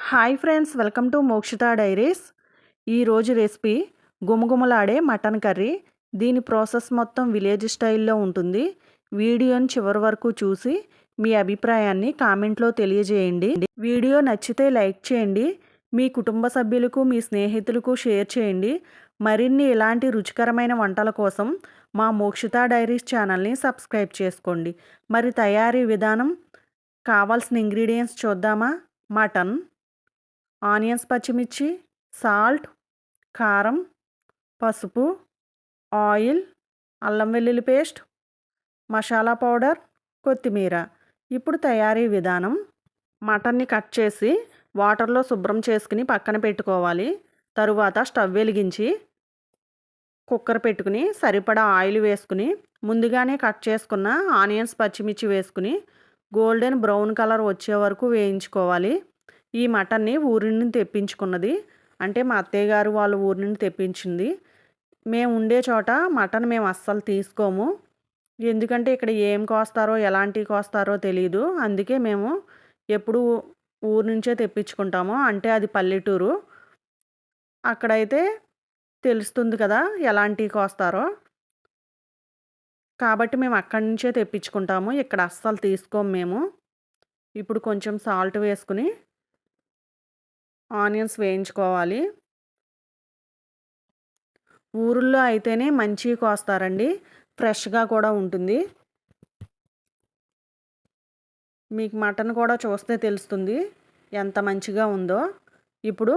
Hi friends, welcome to Mokshita diaries. ఈరోజు recipe గుమగుమలాడే mutton curry. దీని ప్రాసెస్ మొత్తం విలేజ్ స్టైల్లో ఉంటుంది. వీడియోని చివరి వరకు చూసి మీ అభిప్రాయాన్ని కామెంట్లో తెలియజేయండి. వీడియో నచ్చితే లైక్ చేయండి. మీ కుటుంబ సభ్యులకు, మీ స్నేహితులకు షేర్ చేయండి. మరిన్ని ఇలాంటి రుచికరమైన వంటల కోసం మా మోక్షిత డైరీస్ ఛానల్ని సబ్స్క్రైబ్ చేసుకోండి. మరి తయారీ విధానం, కావాల్సిన ఇంగ్రీడియంట్స్ చూద్దామా. మటన్, ఆనియన్స్, పచ్చిమిర్చి, సాల్ట్, కారం, పసుపు, ఆయిల్, అల్లం వెల్లుల్లి పేస్ట్, మసాలా పౌడర్, కొత్తిమీర. ఇప్పుడు తయారీ విధానం. మటన్ని కట్ చేసి వాటర్లో శుభ్రం చేసుకుని పక్కన పెట్టుకోవాలి. తరువాత స్టవ్ వెలిగించి కుక్కర్ పెట్టుకుని సరిపడా ఆయిల్ వేసుకుని ముందుగానే కట్ చేసుకున్న ఆనియన్స్, పచ్చిమిర్చి వేసుకుని గోల్డెన్ బ్రౌన్ కలర్ వచ్చే వరకు వేయించుకోవాలి. ఈ మటన్ని ఊరి నుండి తెప్పించుకున్నది, అంటే మా అత్తయ్య గారు వాళ్ళ ఊరి నుండి తెప్పించింది. మేము ఉండే చోట మటన్ మేము అస్సలు తీసుకోము. ఎందుకంటే ఇక్కడ ఏం కోస్తారో, ఎలాంటివి కోస్తారో తెలియదు. అందుకే మేము ఎప్పుడు ఊరు నుంచే తెప్పించుకుంటాము. అంటే అది పల్లెటూరు, అక్కడైతే తెలుస్తుంది కదా ఎలాంటివి కోస్తారో. కాబట్టి మేము అక్కడి నుంచే తెప్పించుకుంటాము. ఇక్కడ అస్సలు తీసుకోము మేము. ఇప్పుడు కొంచెం సాల్ట్ వేసుకుని ఆనియన్స్ వేయించుకోవాలి. ఊరుల్లో అయితేనే మంచిగా కోస్తారండి, ఫ్రెష్గా కూడా ఉంటుంది. మీకు మటన్ కూడా చూస్తే తెలుస్తుంది ఎంత మంచిగా ఉందో. ఇప్పుడు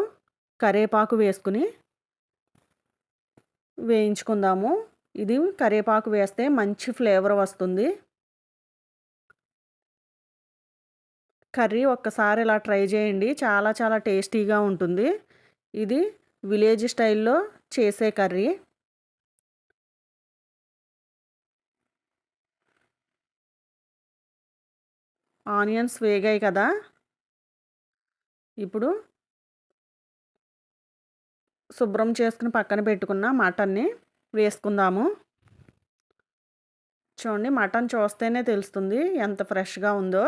కరివేపాకు వేసుకుని వేయించుకుందాము. ఇది కరివేపాకు వేస్తే మంచి ఫ్లేవర్ వస్తుంది. కర్రీ ఒక్కసారి ఇలా ట్రై చేయండి, చాలా చాలా టేస్టీగా ఉంటుంది. ఇది విలేజ్ స్టైల్లో చేసే కర్రీ. ఆనియన్స్ వేగాయి కదా, ఇప్పుడు శుభ్రం చేసుకుని పక్కన పెట్టుకున్న మటన్ని వేసుకుందాము. చూడండి, మటన్ చూస్తేనే తెలుస్తుంది ఎంత ఫ్రెష్గా ఉందో.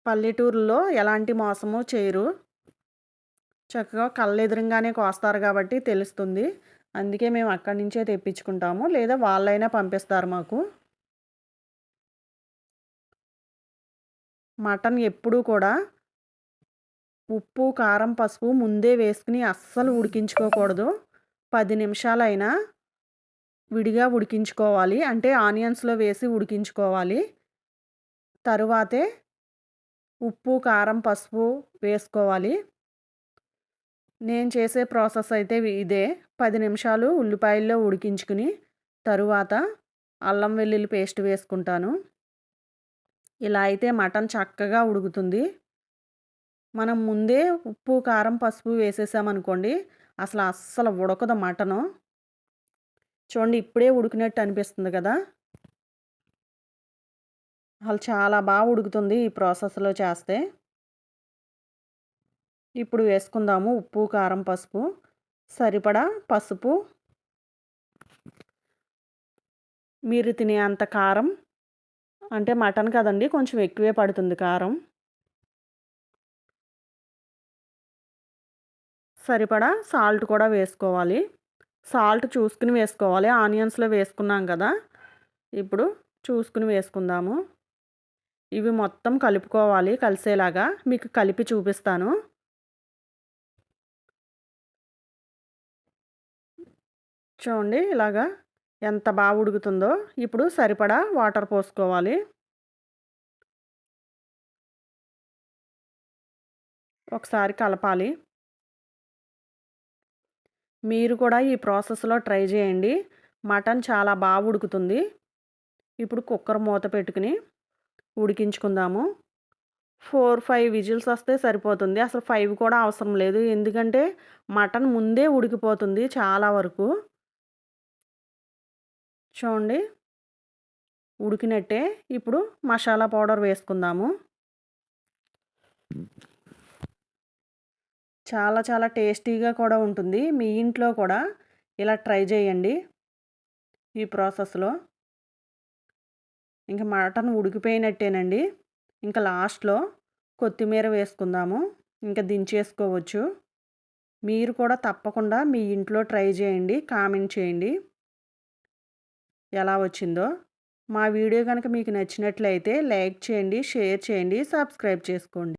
పల్లెటూరులో ఎలాంటి మోసము చేయరు, చక్కగా కళ్ళెదురుగానే కోస్తారు కాబట్టి తెలుస్తుంది. అందుకే మేము అక్కడి నుంచే తెప్పించుకుంటాము, లేదా వాళ్ళైనా పంపిస్తారు మాకు. మటన్ ఎప్పుడూ కూడా ఉప్పు, కారం, పసుపు ముందే వేసుకుని అస్సలు ఉడికించుకోకూడదు. 10 నిమిషాలైనా విడిగా ఉడికించుకోవాలి, అంటే ఆనియన్స్లో వేసి ఉడికించుకోవాలి. తరువాతే ఉప్పు, కారం, పసుపు వేసుకోవాలి. నేను చేసే ప్రాసెస్ అయితే ఇదే. 10 నిమిషాలు ఉల్లిపాయల్లో ఉడికించుకుని తరువాత అల్లం వెల్లుల్లి పేస్ట్ వేసుకుంటాను. ఇలా అయితే మటన్ చక్కగా ఉడుకుతుంది. మనం ముందే ఉప్పు, కారం, పసుపు వేసేసామనుకోండి అస్సలు ఉడకదు మటను. చూడండి, ఇప్పుడే ఉడికినట్టు అనిపిస్తుంది కదా. అసలు చాలా బాగా ఉడుకుతుంది ఈ ప్రాసెస్లో చేస్తే. ఇప్పుడు వేసుకుందాము ఉప్పు, కారం, పసుపు, సరిపడా పసుపు, మీరు తినే అంత కారం. అంటే మటన్ కదండి, కొంచెం ఎక్కువే పడుతుంది కారం. సరిపడా సాల్ట్ కూడా వేసుకోవాలి. సాల్ట్ చూసుకుని వేసుకోవాలి. ఆనియన్స్లో వేసుకున్నాం కదా, ఇప్పుడు చూసుకుని వేసుకుందాము. ఇవి మొత్తం కలుపుకోవాలి కలిసేలాగా. మీకు కలిపి చూపిస్తాను. చూడండి ఇలాగా ఎంత బాగా ఉడుకుతుందో. ఇప్పుడు సరిపడా వాటర్ పోసుకోవాలి. ఒకసారి కలపాలి. మీరు కూడా ఈ ప్రాసెస్లో ట్రై చేయండి. మటన్ చాలా బాగా ఉడుకుతుంది. ఇప్పుడు కుక్కర్ మూత పెట్టుకుని ఉడికించుకుందాము. 4-5 విజిల్స్ వస్తే సరిపోతుంది. అసలు 5 కూడా అవసరం లేదు, ఎందుకంటే మటన్ ముందే ఉడికిపోతుంది చాలా వరకు. చూడండి ఉడికినట్టే. ఇప్పుడు మసాలా పౌడర్ వేసుకుందాము. చాలా చాలా టేస్టీగా కూడా ఉంటుంది. మీ ఇంట్లో కూడా ఇలా ట్రై చేయండి ఈ ప్రాసెస్లో. ఇంకా మటన్ ఉడికిపోయినట్టేనండి. ఇంకా లాస్ట్లో కొత్తిమీర వేసుకుందాము. ఇంకా దించేసుకోవచ్చు. మీరు కూడా తప్పకుండా మీ ఇంట్లో ట్రై చేయండి. కామెంట్ చేయండి ఎలా వచ్చిందో. మా వీడియో కనుక మీకు నచ్చినట్లయితే లైక్ చేయండి, షేర్ చేయండి, సబ్స్క్రైబ్ చేసుకోండి.